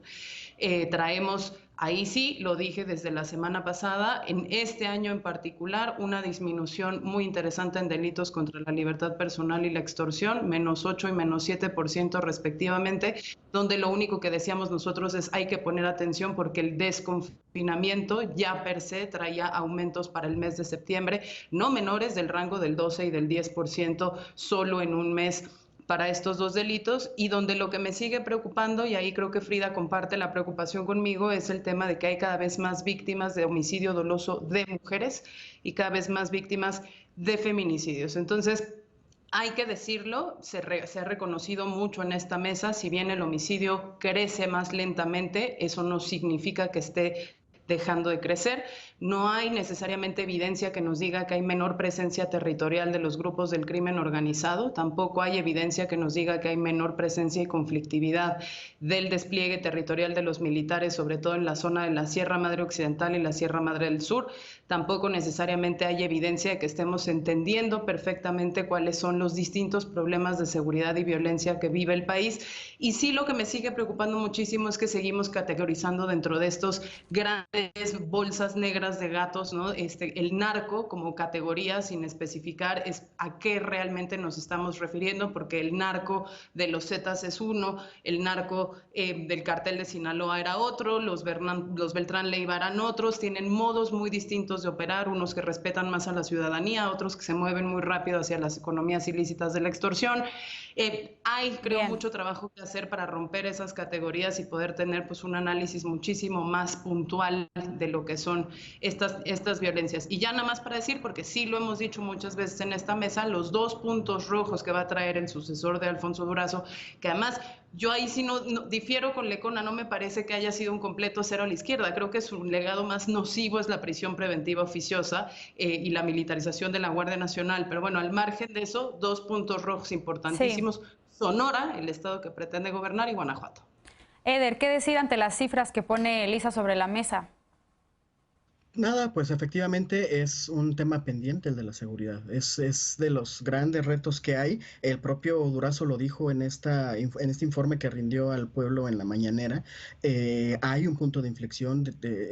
Traemos, ahí sí, lo dije desde la semana pasada, en este año en particular, una disminución muy interesante en delitos contra la libertad personal y la extorsión, -8% y -7% respectivamente, donde lo único que decíamos nosotros es hay que poner atención porque el desconfinamiento ya per se traía aumentos para el mes de septiembre, no menores, del rango del 12 y del 10% solo en un mes para estos dos delitos, y donde lo que me sigue preocupando, y ahí creo que Frida comparte la preocupación conmigo, es el tema de que hay cada vez más víctimas de homicidio doloso de mujeres y cada vez más víctimas de feminicidios. Entonces, hay que decirlo, se ha reconocido mucho en esta mesa, si bien el homicidio crece más lentamente, eso no significa que esté dejando de crecer. No hay necesariamente evidencia que nos diga que hay menor presencia territorial de los grupos del crimen organizado. Tampoco hay evidencia que nos diga que hay menor presencia y conflictividad del despliegue territorial de los militares, sobre todo en la zona de la Sierra Madre Occidental y la Sierra Madre del Sur. Tampoco necesariamente hay evidencia de que estemos entendiendo perfectamente cuáles son los distintos problemas de seguridad y violencia que vive el país. Y sí, lo que me sigue preocupando muchísimo es que seguimos categorizando dentro de estos grandes bolsas negras de gatos, ¿no? El narco como categoría, sin especificar a qué realmente nos estamos refiriendo, porque el narco de los Zetas es uno, el narco del cartel de Sinaloa era otro, los Beltrán Leiva eran otros, tienen modos muy distintos de operar, unos que respetan más a la ciudadanía, otros que se mueven muy rápido hacia las economías ilícitas de la extorsión. Creo, mucho trabajo que hacer para romper esas categorías y poder tener pues un análisis muchísimo más puntual de lo que son estas violencias. Y ya nada más para decir, porque sí lo hemos dicho muchas veces en esta mesa, los 2 puntos rojos que va a traer el sucesor de Alfonso Durazo, que además yo ahí sí no difiero con Lecona, no me parece que haya sido un completo cero a la izquierda, creo que su legado más nocivo es la prisión preventiva oficiosa y la militarización de la Guardia Nacional, pero bueno, al margen de eso, 2 puntos rojos importantísimos, sí. Sonora, el estado que pretende gobernar, y Guanajuato. Eder, ¿qué decir ante las cifras que pone Elisa sobre la mesa? Nada, pues efectivamente es un tema pendiente el de la seguridad. Es de los grandes retos que hay. El propio Durazo lo dijo en este informe que rindió al pueblo en la mañanera. Hay un punto de inflexión.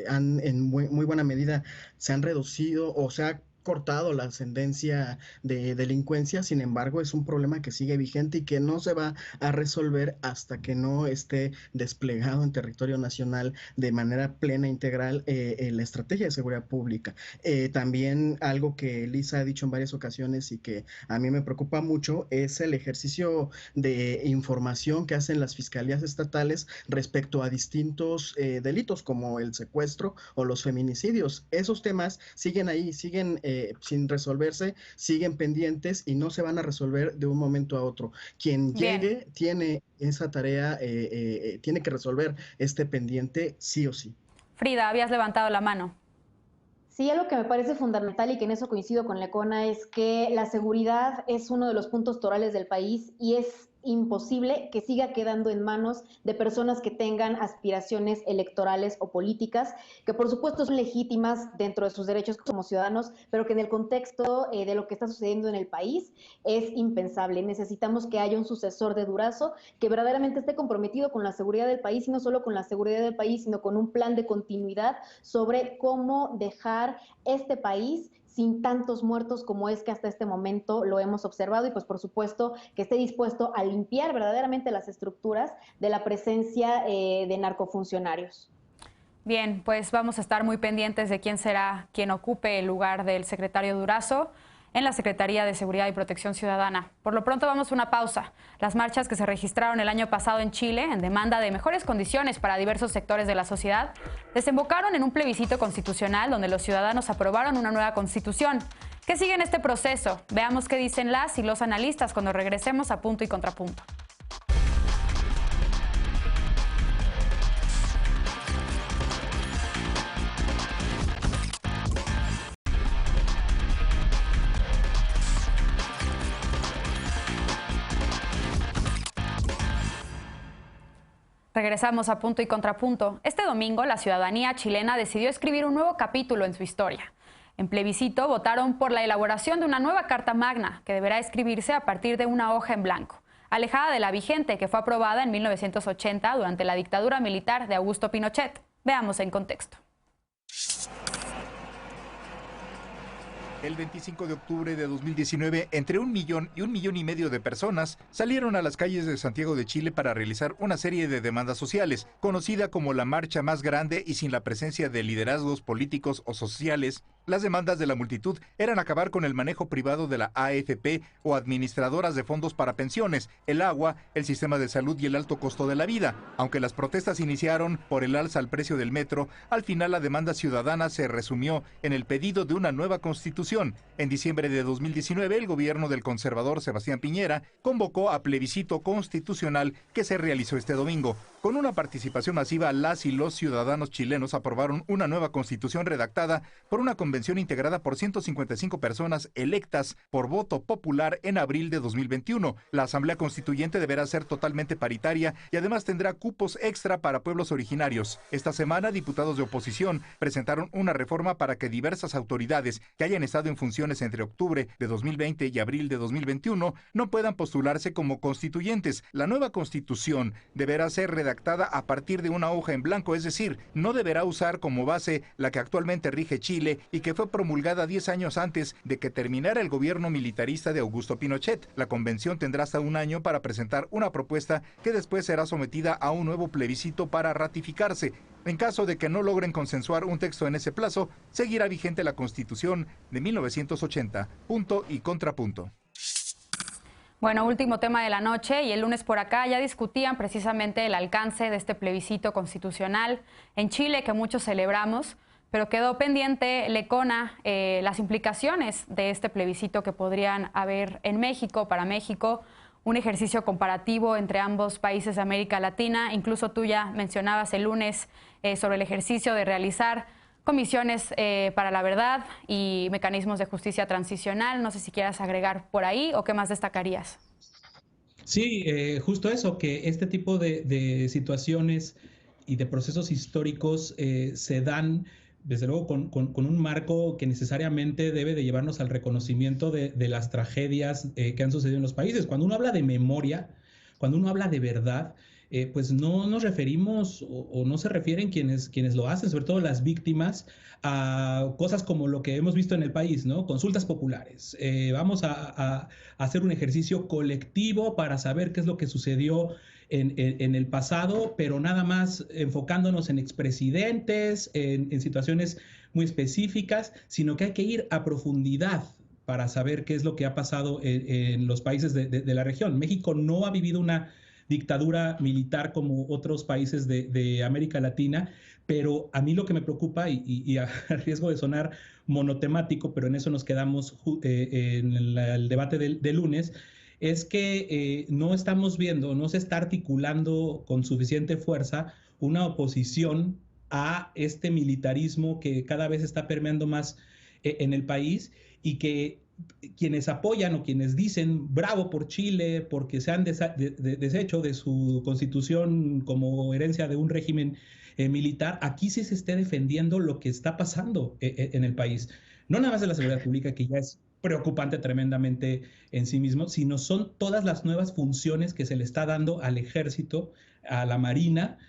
En muy buena medida se han reducido o se ha cortado la ascendencia de delincuencia, sin embargo es un problema que sigue vigente y que no se va a resolver hasta que no esté desplegado en territorio nacional de manera plena, integral, la estrategia de seguridad pública. También algo que Elisa ha dicho en varias ocasiones y que a mí me preocupa mucho es el ejercicio de información que hacen las fiscalías estatales respecto a distintos delitos como el secuestro o los feminicidios. Esos temas siguen ahí, siguen sin resolverse, siguen pendientes y no se van a resolver de un momento a otro. Quien llegue tiene esa tarea, tiene que resolver este pendiente sí o sí. Frida, habías levantado la mano. Sí, algo que me parece fundamental y que en eso coincido con Lecona es que la seguridad es uno de los puntos torales del país y es imposible que siga quedando en manos de personas que tengan aspiraciones electorales o políticas, que por supuesto son legítimas dentro de sus derechos como ciudadanos, pero que en el contexto de lo que está sucediendo en el país es impensable. Necesitamos que haya un sucesor de Durazo que verdaderamente esté comprometido con la seguridad del país, y no solo con la seguridad del país, sino con un plan de continuidad sobre cómo dejar este país sin tantos muertos como es que hasta este momento lo hemos observado, y pues por supuesto que esté dispuesto a limpiar verdaderamente las estructuras de la presencia de narcofuncionarios. Bien, pues vamos a estar muy pendientes de quién será quien ocupe el lugar del secretario Durazo en la Secretaría de Seguridad y Protección Ciudadana. Por lo pronto vamos a una pausa. Las marchas que se registraron el año pasado en Chile en demanda de mejores condiciones para diversos sectores de la sociedad desembocaron en un plebiscito constitucional donde los ciudadanos aprobaron una nueva constitución. ¿Qué sigue en este proceso? Veamos qué dicen las y los analistas cuando regresemos a Punto y Contrapunto. Regresamos a Punto y Contrapunto. Este domingo, la ciudadanía chilena decidió escribir un nuevo capítulo en su historia. En plebiscito votaron por la elaboración de una nueva Carta Magna que deberá escribirse a partir de una hoja en blanco, alejada de la vigente que fue aprobada en 1980 durante la dictadura militar de Augusto Pinochet. Veamos en contexto. El 25 de octubre de 2019, entre 1 millón y 1,5 millones de personas salieron a las calles de Santiago de Chile para realizar una serie de demandas sociales, conocida como la marcha más grande y sin la presencia de liderazgos políticos o sociales. Las demandas de la multitud eran acabar con el manejo privado de la AFP o administradoras de fondos para pensiones, el agua, el sistema de salud y el alto costo de la vida. Aunque las protestas iniciaron por el alza al precio del metro, al final la demanda ciudadana se resumió en el pedido de una nueva constitución. En diciembre de 2019, el gobierno del conservador Sebastián Piñera convocó a plebiscito constitucional que se realizó este domingo. Con una participación masiva, las y los ciudadanos chilenos aprobaron una nueva constitución redactada por una convención convención integrada por 155 personas electas por voto popular en abril de 2021. La Asamblea Constituyente deberá ser totalmente paritaria y además tendrá cupos extra para pueblos originarios. Esta semana, diputados de oposición presentaron una reforma para que diversas autoridades que hayan estado en funciones entre octubre de 2020 y abril de 2021 no puedan postularse como constituyentes. La nueva constitución deberá ser redactada a partir de una hoja en blanco, es decir, no deberá usar como base la que actualmente rige Chile y que fue promulgada 10 años antes de que terminara el gobierno militarista de Augusto Pinochet. La convención tendrá hasta un año para presentar una propuesta que después será sometida a un nuevo plebiscito para ratificarse. En caso de que no logren consensuar un texto en ese plazo, seguirá vigente la Constitución de 1980. Punto y contrapunto. Bueno, último tema de la noche, y el lunes por acá ya discutían precisamente el alcance de este plebiscito constitucional en Chile, que muchos celebramos, pero quedó pendiente, Lecona, las implicaciones de este plebiscito que podrían haber en México, para México, un ejercicio comparativo entre ambos países de América Latina. Incluso tú ya mencionabas el lunes sobre el ejercicio de realizar comisiones para la verdad y mecanismos de justicia transicional. No sé si quieras agregar por ahí o qué más destacarías. Sí, justo eso, que este tipo de situaciones y de procesos históricos se dan, desde luego, con un marco que necesariamente debe de llevarnos al reconocimiento de las tragedias que han sucedido en los países. Cuando uno habla de memoria, cuando uno habla de verdad, pues no nos referimos o no se refieren quienes lo hacen, sobre todo las víctimas, a cosas como lo que hemos visto en el país, ¿no? Consultas populares. Vamos a hacer un ejercicio colectivo para saber qué es lo que sucedió en el pasado, pero nada más enfocándonos en expresidentes, en situaciones muy específicas, sino que hay que ir a profundidad para saber qué es lo que ha pasado en los países de la región. México no ha vivido una dictadura militar como otros países de América Latina, pero a mí lo que me preocupa, y a riesgo de sonar monotemático, pero en eso nos quedamos en el debate del lunes, es que no estamos viendo, no se está articulando con suficiente fuerza una oposición a este militarismo que cada vez está permeando más en el país, y que quienes apoyan o quienes dicen bravo por Chile porque se han deshecho de su constitución como herencia de un régimen militar, aquí sí se esté defendiendo lo que está pasando en el país. No nada más de la seguridad pública, que ya es preocupante tremendamente en sí mismo, sino son todas las nuevas funciones que se le está dando al ejército, a la marina,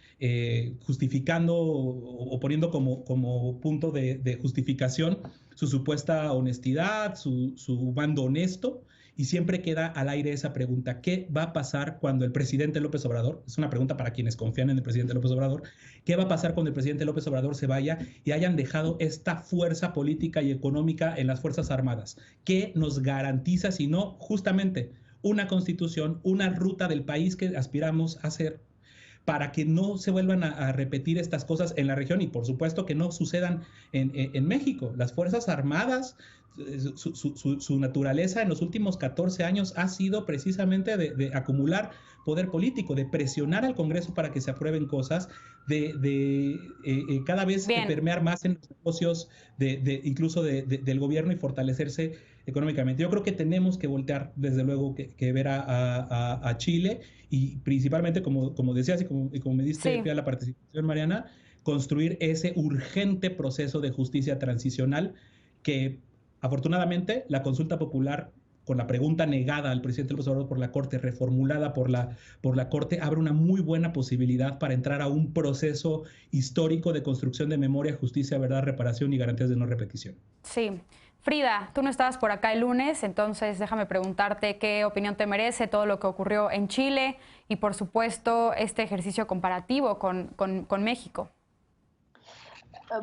justificando o poniendo como punto de justificación su supuesta honestidad, su mando honesto, y siempre queda al aire esa pregunta: ¿qué va a pasar cuando el presidente López Obrador, es una pregunta para quienes confían en el presidente López Obrador, qué va a pasar cuando el presidente López Obrador se vaya y hayan dejado esta fuerza política y económica en las Fuerzas Armadas? ¿Qué nos garantiza, si no justamente una constitución, una ruta del país que aspiramos a ser, para que no se vuelvan a repetir estas cosas en la región y por supuesto que no sucedan en México? Las Fuerzas Armadas, su naturaleza en los últimos 14 años ha sido precisamente de acumular poder político, de presionar al Congreso para que se aprueben cosas, de cada vez permear más en los negocios incluso del gobierno y fortalecerse económicamente. Yo creo que tenemos que voltear, desde luego, que ver a Chile, y principalmente, como decías y como me diste pie a la participación, Mariana, construir ese urgente proceso de justicia transicional que, afortunadamente, la consulta popular, con la pregunta negada al presidente López Obrador por la Corte, reformulada por la Corte, abre una muy buena posibilidad para entrar a un proceso histórico de construcción de memoria, justicia, verdad, reparación y garantías de no repetición. Sí. Frida, tú no estabas por acá el lunes, entonces déjame preguntarte qué opinión te merece todo lo que ocurrió en Chile y, por supuesto, este ejercicio comparativo con México.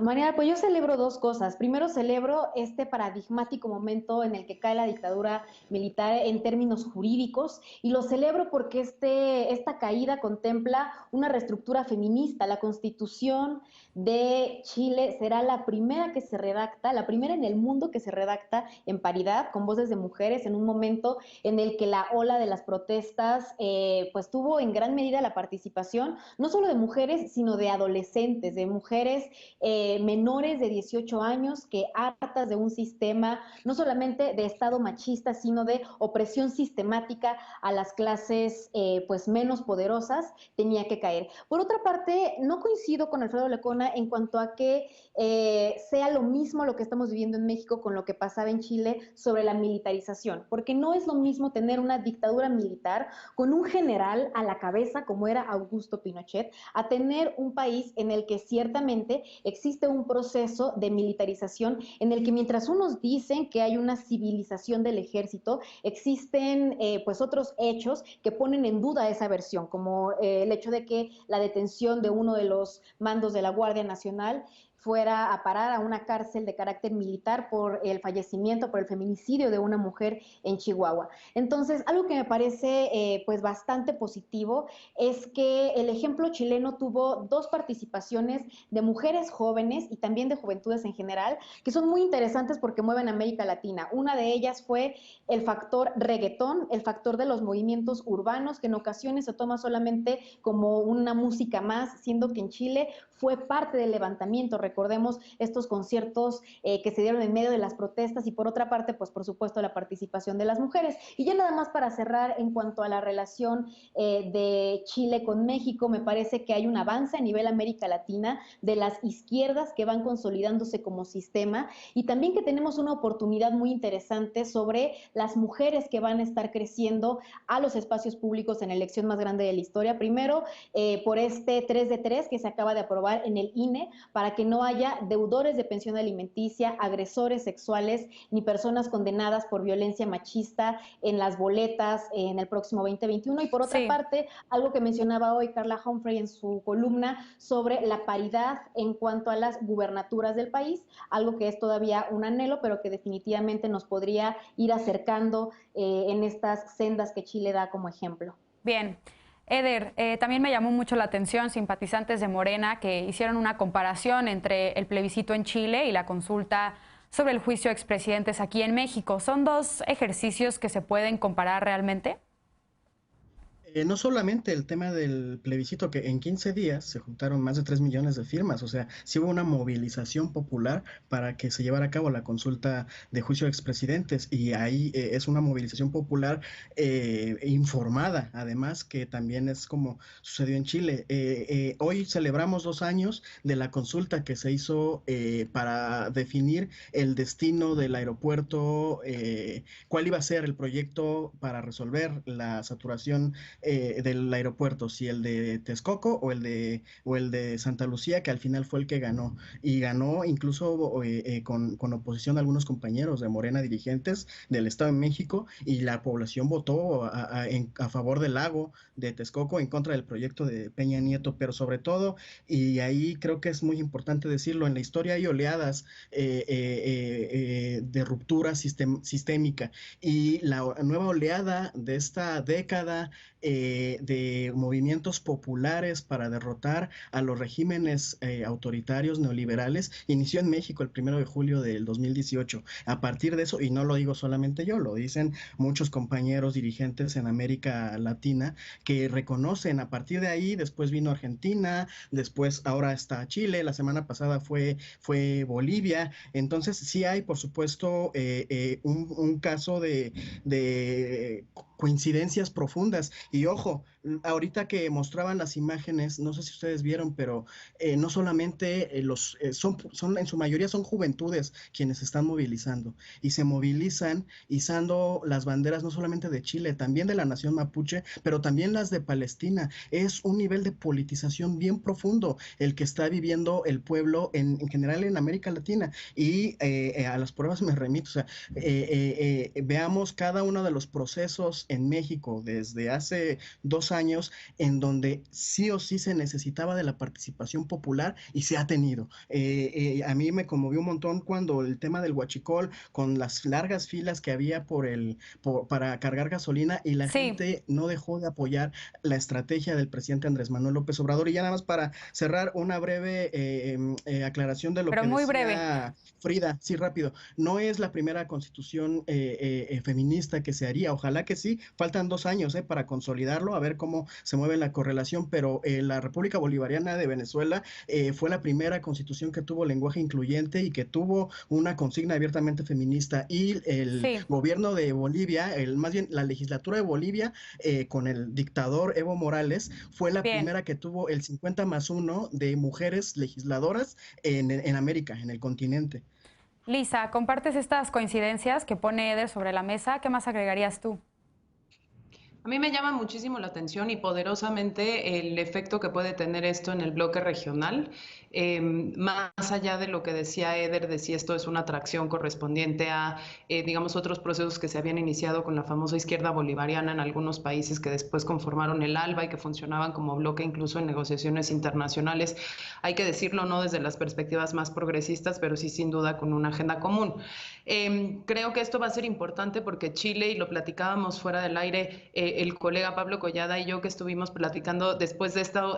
Mariana, pues yo celebro dos cosas. Primero, celebro este paradigmático momento en el que cae la dictadura militar en términos jurídicos, y lo celebro porque esta caída contempla una reestructura feminista. La Constitución de Chile será la primera que se redacta, la primera en el mundo que se redacta en paridad, con voces de mujeres, en un momento en el que la ola de las protestas pues tuvo en gran medida la participación no solo de mujeres, sino de adolescentes, de mujeres menores de 18 años que, hartas de un sistema no solamente de Estado machista, sino de opresión sistemática a las clases pues menos poderosas, tenía que caer. Por otra parte, no coincido con Alfredo Lecona en cuanto a que sea lo mismo lo que estamos viviendo en México con lo que pasaba en Chile sobre la militarización, porque no es lo mismo tener una dictadura militar con un general a la cabeza como era Augusto Pinochet, a tener un país en el que ciertamente existe un proceso de militarización en el que mientras unos dicen que hay una civilización del ejército, existen pues otros hechos que ponen en duda esa versión, como el hecho de que la detención de uno de los mandos de la Guardia Nacional fuera a parar a una cárcel de carácter militar por el fallecimiento, por el feminicidio de una mujer en Chihuahua. Entonces, algo que me parece pues bastante positivo es que el ejemplo chileno tuvo dos participaciones de mujeres jóvenes y también de juventudes en general, que son muy interesantes porque mueven a América Latina. Una de ellas fue el factor reggaetón, el factor de los movimientos urbanos, que en ocasiones se toma solamente como una música más, siendo que en Chile fue parte del levantamiento. Recordemos estos conciertos que se dieron en medio de las protestas y por otra parte, pues por supuesto la participación de las mujeres. Y ya nada más para cerrar en cuanto a la relación de Chile con México, me parece que hay un avance a nivel América Latina de las izquierdas que van consolidándose como sistema y también que tenemos una oportunidad muy interesante sobre las mujeres que van a estar creciendo a los espacios públicos en la elección más grande de la historia. Primero, por este 3 de 3 que se acaba de aprobar en el INE para que no haya deudores de pensión alimenticia, agresores sexuales ni personas condenadas por violencia machista en las boletas en el próximo 2021. Y por otra parte, algo que mencionaba hoy Carla Humphrey en su columna sobre la paridad en cuanto a las gubernaturas del país, algo que es todavía un anhelo, pero que definitivamente nos podría ir acercando en estas sendas que Chile da como ejemplo. Bien. Eder, también me llamó mucho la atención simpatizantes de Morena que hicieron una comparación entre el plebiscito en Chile y la consulta sobre el juicio a expresidentes aquí en México. ¿Son dos ejercicios que se pueden comparar realmente? No solamente el tema del plebiscito, que en 15 días se juntaron más de 3 millones de firmas, o sea, sí hubo una movilización popular para que se llevara a cabo la consulta de juicio de expresidentes y ahí es una movilización popular informada, además que también es como sucedió en Chile. Hoy celebramos 2 años de la consulta que se hizo para definir el destino del aeropuerto, cuál iba a ser el proyecto para resolver la saturación del aeropuerto, si el de Texcoco o el de Santa Lucía, que al final fue el que ganó, y ganó incluso con oposición de algunos compañeros de Morena, dirigentes del Estado de México, y la población votó a favor del lago de Texcoco, en contra del proyecto de Peña Nieto, pero sobre todo, y ahí creo que es muy importante decirlo, en la historia hay oleadas de ruptura sistémica, y la nueva oleada de esta década de movimientos populares para derrotar a los regímenes autoritarios neoliberales inició en México el 1 de julio del 2018. A partir de eso, y no lo digo solamente yo, lo dicen muchos compañeros dirigentes en América Latina que reconocen. A partir de ahí, después vino Argentina, después ahora está Chile, la semana pasada fue Bolivia. Entonces sí hay, por supuesto, un caso de coincidencias profundas. Y ojo, ahorita que mostraban las imágenes, no sé si ustedes vieron, pero no solamente son en su mayoría son juventudes quienes se están movilizando, y se movilizan izando las banderas no solamente de Chile, también de la nación mapuche, pero también las de Palestina. Es un nivel de politización bien profundo el que está viviendo el pueblo en general en América Latina, y a las pruebas me remito. O sea, veamos cada uno de los procesos en México desde hace 2 años en donde sí o sí se necesitaba de la participación popular y se ha tenido. A mí me conmovió un montón cuando el tema del huachicol, con las largas filas que había para cargar gasolina, y la gente no dejó de apoyar la estrategia del presidente Andrés Manuel López Obrador. Y ya nada más para cerrar, una breve aclaración de lo que decía Frida, sí, rápido. No es la primera constitución feminista que se haría, ojalá que sí, faltan 2 años para consolidarlo, a ver cómo se mueve la correlación, pero la República Bolivariana de Venezuela fue la primera constitución que tuvo lenguaje incluyente y que tuvo una consigna abiertamente feminista, y el gobierno de Bolivia, más bien la legislatura de Bolivia, con el dictador Evo Morales, fue la primera que tuvo el 50+1 de mujeres legisladoras en América, en el continente. Lisa, ¿compartes estas coincidencias que pone Eder sobre la mesa? ¿Qué más agregarías tú? A mí me llama muchísimo la atención y poderosamente el efecto que puede tener esto en el bloque regional, más allá de lo que decía Eder, de si esto es una atracción correspondiente a, digamos, otros procesos que se habían iniciado con la famosa izquierda bolivariana en algunos países que después conformaron el ALBA y que funcionaban como bloque incluso en negociaciones internacionales. Hay que decirlo, no desde las perspectivas más progresistas, pero sí sin duda con una agenda común. Creo que esto va a ser importante porque Chile, y lo platicábamos fuera del aire, el colega Pablo Collada y yo, que estuvimos platicando después de esto,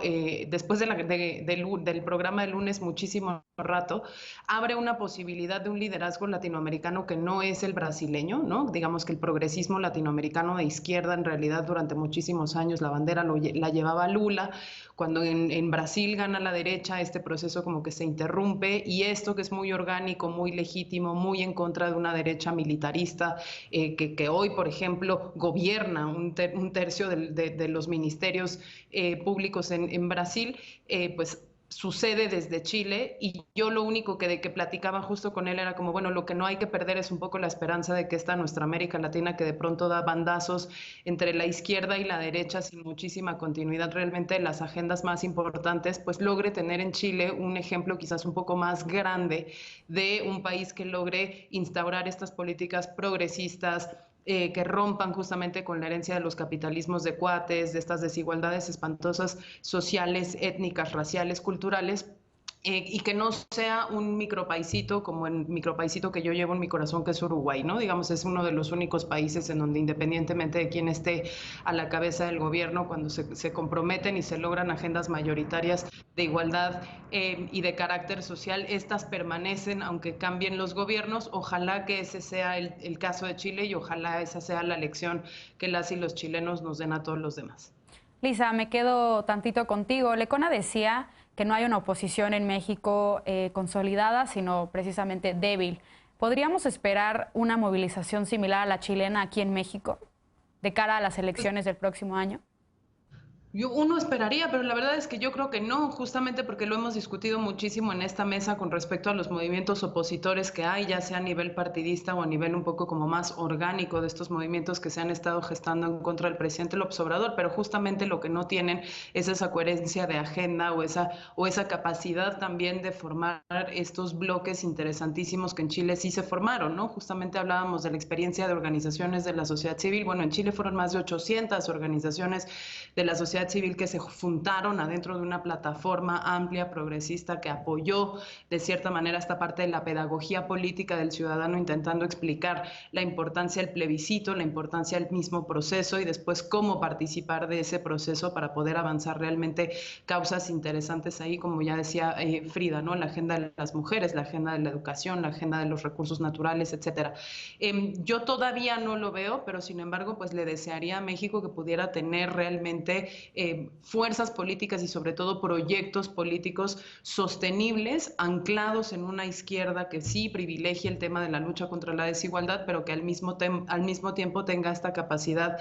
después del programa de lunes muchísimo rato, abre una posibilidad de un liderazgo latinoamericano que no es el brasileño, ¿no? Digamos que el progresismo latinoamericano de izquierda, en realidad durante muchísimos años la bandera la llevaba Lula. Cuando en Brasil gana la derecha, este proceso como que se interrumpe, y esto que es muy orgánico, muy legítimo, muy en contra de una derecha militarista, que hoy, por ejemplo, gobierna un tercio de los ministerios públicos en Brasil, pues sucede desde Chile. Y yo lo único que platicaba justo con él era como, bueno, lo que no hay que perder es un poco la esperanza de que esta nuestra América Latina, que de pronto da bandazos entre la izquierda y la derecha sin muchísima continuidad realmente de las agendas más importantes, pues logre tener en Chile un ejemplo quizás un poco más grande de un país que logre instaurar estas políticas progresistas, que rompan justamente con la herencia de los capitalismos de cuates, de estas desigualdades espantosas sociales, étnicas, raciales, culturales, y que no sea un micropaisito como el micropaisito que yo llevo en mi corazón, que es Uruguay, ¿no? Digamos, es uno de los únicos países en donde, independientemente de quién esté a la cabeza del gobierno, cuando se comprometen y se logran agendas mayoritarias de igualdad y de carácter social, estas permanecen aunque cambien los gobiernos. Ojalá que ese sea el caso de Chile, y ojalá esa sea la lección que las y los chilenos nos den a todos los demás. Lisa, me quedo tantito contigo. Lecona decía que no hay una oposición en México consolidada, sino precisamente débil. ¿Podríamos esperar una movilización similar a la chilena aquí en México de cara a las elecciones del próximo año? Uno esperaría, pero la verdad es que yo creo que no, justamente porque lo hemos discutido muchísimo en esta mesa con respecto a los movimientos opositores que hay, ya sea a nivel partidista o a nivel un poco como más orgánico de estos movimientos que se han estado gestando en contra del presidente López Obrador, pero justamente lo que no tienen es esa coherencia de agenda o esa capacidad también de formar estos bloques interesantísimos que en Chile sí se formaron, ¿no? Justamente hablábamos de la experiencia de organizaciones de la sociedad civil. Bueno, en Chile fueron más de 800 organizaciones de la sociedad civil que se juntaron adentro de una plataforma amplia, progresista, que apoyó de cierta manera esta parte de la pedagogía política del ciudadano, intentando explicar la importancia del plebiscito, la importancia del mismo proceso y después cómo participar de ese proceso para poder avanzar realmente causas interesantes ahí, como ya decía Frida, ¿no? La agenda de las mujeres, la agenda de la educación, la agenda de los recursos naturales, etcétera. Yo todavía no lo veo, pero sin embargo, pues le desearía a México que pudiera tener realmente fuerzas políticas y sobre todo proyectos políticos sostenibles, anclados en una izquierda que sí privilegie el tema de la lucha contra la desigualdad, pero que al mismo tiempo tenga esta capacidad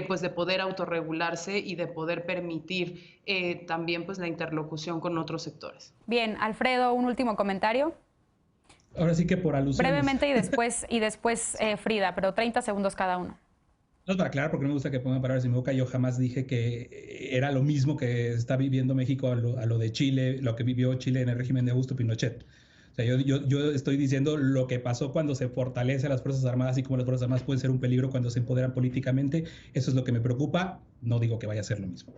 pues de poder autorregularse y de poder permitir también pues la interlocución con otros sectores. Bien, Alfredo, un último comentario. Ahora sí que por alusiones. Brevemente y después Frida, pero 30 segundos cada uno. No, para aclarar, porque no me gusta que pongan palabras en mi boca, yo jamás dije que era lo mismo que está viviendo México a lo de Chile, lo que vivió Chile en el régimen de Augusto Pinochet. O sea, yo estoy diciendo lo que pasó cuando se fortalece a las Fuerzas Armadas y cómo las Fuerzas Armadas pueden ser un peligro cuando se empoderan políticamente. Eso es lo que me preocupa. No digo que vaya a ser lo mismo.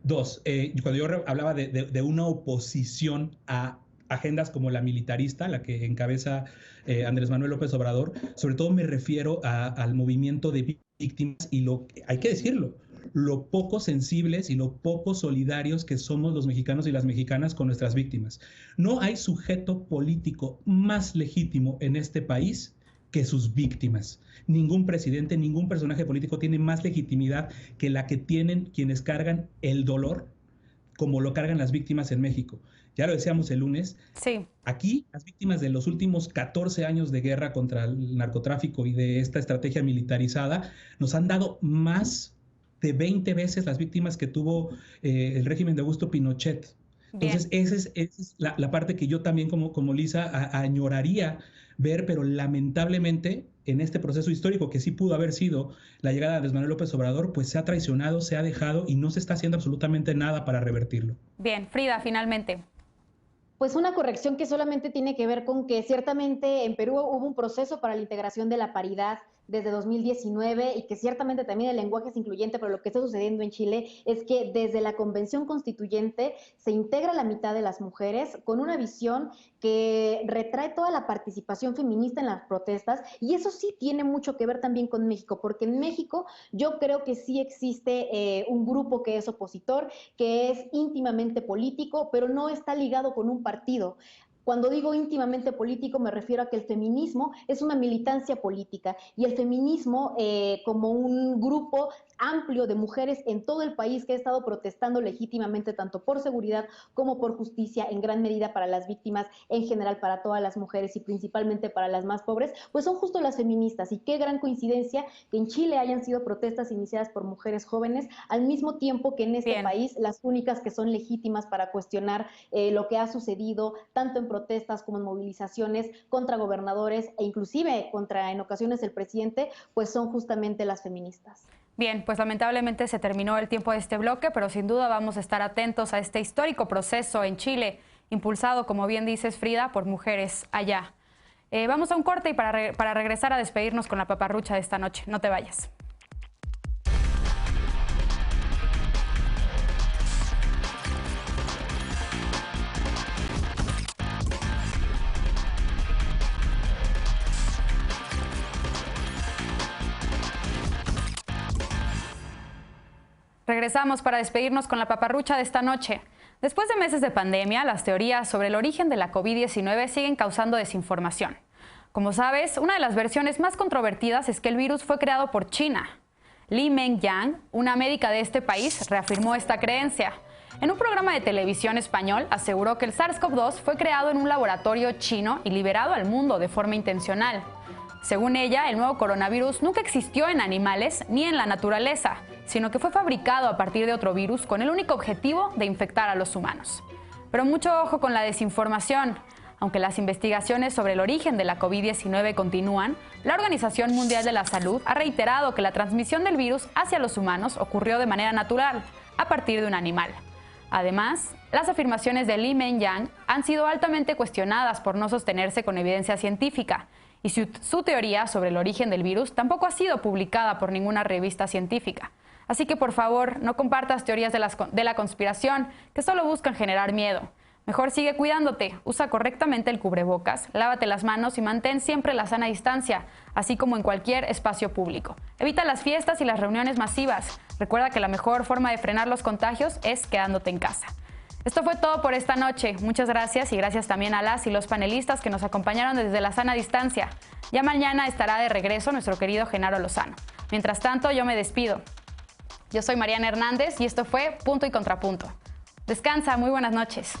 Dos, cuando yo hablaba de una oposición a agendas como la militarista, la que encabeza Andrés Manuel López Obrador, sobre todo me refiero al movimiento de víctimas y hay que decirlo, lo poco sensibles y lo poco solidarios que somos los mexicanos y las mexicanas con nuestras víctimas. No hay sujeto político más legítimo en este país que sus víctimas. Ningún presidente, ningún personaje político tiene más legitimidad que la que tienen quienes cargan el dolor como lo cargan las víctimas en México. Ya lo decíamos el lunes. Sí. Aquí, las víctimas de los últimos 14 años de guerra contra el narcotráfico y de esta estrategia militarizada nos han dado más de 20 veces las víctimas que tuvo el régimen de Augusto Pinochet. Entonces, esa es la parte que yo también como Lisa añoraría ver, pero lamentablemente en este proceso histórico que sí pudo haber sido la llegada de Andrés Manuel López Obrador, pues se ha traicionado, se ha dejado y no se está haciendo absolutamente nada para revertirlo. Bien, Frida, finalmente. Pues una corrección que solamente tiene que ver con que ciertamente en Perú hubo un proceso para la integración de la paridad desde 2019 y que ciertamente también el lenguaje es incluyente, pero lo que está sucediendo en Chile es que desde la Convención Constituyente se integra la mitad de las mujeres con una visión que retrae toda la participación feminista en las protestas, y eso sí tiene mucho que ver también con México, porque en México yo creo que sí existe un grupo que es opositor, que es íntimamente político, pero no está ligado con un partido. Cuando digo íntimamente político me refiero a que el feminismo es una militancia política y el feminismo como un grupo amplio de mujeres en todo el país que ha estado protestando legítimamente tanto por seguridad como por justicia, en gran medida para las víctimas, en general para todas las mujeres y principalmente para las más pobres, pues son justo las feministas. Y qué gran coincidencia que en Chile hayan sido protestas iniciadas por mujeres jóvenes, al mismo tiempo que en este país las únicas que son legítimas para cuestionar lo que ha sucedido, tanto en protestas como en movilizaciones contra gobernadores e inclusive contra en ocasiones el presidente, pues son justamente las feministas. Bien, pues lamentablemente se terminó el tiempo de este bloque, pero sin duda vamos a estar atentos a este histórico proceso en Chile, impulsado, como bien dices, Frida, por mujeres allá. Vamos a un corte y para regresar a despedirnos con la paparrucha de esta noche. No te vayas. Regresamos para despedirnos con la paparrucha de esta noche. Después de meses de pandemia, las teorías sobre el origen de la COVID-19 siguen causando desinformación. Como sabes, una de las versiones más controvertidas es que el virus fue creado por China. Li Mengyang, una médica de este país, reafirmó esta creencia. En un programa de televisión español aseguró que el SARS-CoV-2 fue creado en un laboratorio chino y liberado al mundo de forma intencional. Según ella, el nuevo coronavirus nunca existió en animales ni en la naturaleza, sino que fue fabricado a partir de otro virus con el único objetivo de infectar a los humanos. Pero mucho ojo con la desinformación. Aunque las investigaciones sobre el origen de la COVID-19 continúan, la Organización Mundial de la Salud ha reiterado que la transmisión del virus hacia los humanos ocurrió de manera natural, a partir de un animal. Además, las afirmaciones de Li Mengyang han sido altamente cuestionadas por no sostenerse con evidencia científica, y su teoría sobre el origen del virus tampoco ha sido publicada por ninguna revista científica. Así que, por favor, no compartas teorías de la conspiración que solo buscan generar miedo. Mejor sigue cuidándote, usa correctamente el cubrebocas, lávate las manos y mantén siempre la sana distancia, así como en cualquier espacio público. Evita las fiestas y las reuniones masivas. Recuerda que la mejor forma de frenar los contagios es quedándote en casa. Esto fue todo por esta noche. Muchas gracias y gracias también a las y los panelistas que nos acompañaron desde la sana distancia. Ya mañana estará de regreso nuestro querido Genaro Lozano. Mientras tanto, yo me despido. Yo soy Mariana Hernández y esto fue Punto y Contrapunto. Descansa, muy buenas noches.